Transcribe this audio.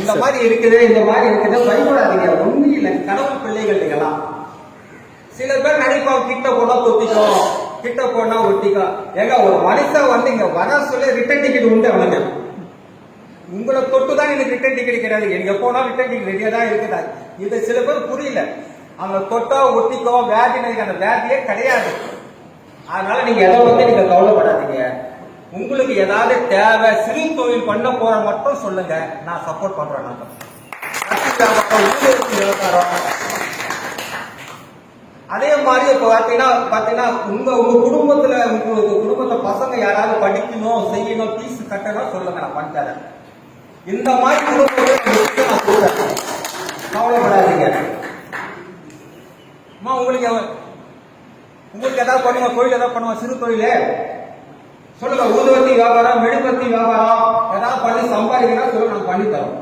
இந்த மாதிரி இருக்குது பயப்படாதீங்க. ஒன்றும் இல்லை, கடவுள் பிள்ளைகள் நீங்களாம். சில பேர் நினைப்பாங்க கிட்ட போனா தொத்திக்கும், கிட்ட போனா ஒட்டிக்கும். ஏங்க ஒரு மனுஷன் இங்க வர சொல்ல ரிட்டர்ன் டிக்கெட் உண்டு அவனுக்கு. உங்களை தொட்டுதான் எனக்கு ரிட்டர்ன் டிக்கெட் கிடையாது. எனக்கு போனா ரிட்டர்ன் டிக்கெட் ரெடியா தான் இருக்குதா. இது சில பேர் புரியல. அவங்க தொட்டா ஒட்டிக்கோ வியாதி, அந்த வியாதியே கிடையாது. அதனால நீங்க எதை நீங்க கவலைப்படாதீங்க. உங்களுக்கு ஏதாவது தேவை, சிறு தொழில் பண்ண போற மட்டும் சொல்லுங்க, நான் சப்போர்ட் பண்றேன். அதே மாதிரி இப்ப பாத்தீங்கன்னா உங்க குடும்பத்துல குடும்பத்தை பசங்க யாராவது படிக்கணும், செய்யணும், ஃபீஸ் கட்டணும் சொல்லுங்க, நான் பண்ணித்தரேன். இந்த மாதிரி குடும்பத்தை நான் சொல்றேன், கவலைப்படாதீங்க. உங்களுக்கு ஏதாவது பண்ணுங்க, தொழில் ஏதாவது பண்ணுவோம், சிறு தொழில் சொல்லுங்க. ஊதுவத்தி வியாபாரம், மெழுகுவத்தி வியாபாரம் ஏதாவது பண்ணி சம்பாதிக்கணும் சொல்லுங்க, நாங்க பண்ணித்தரோம்.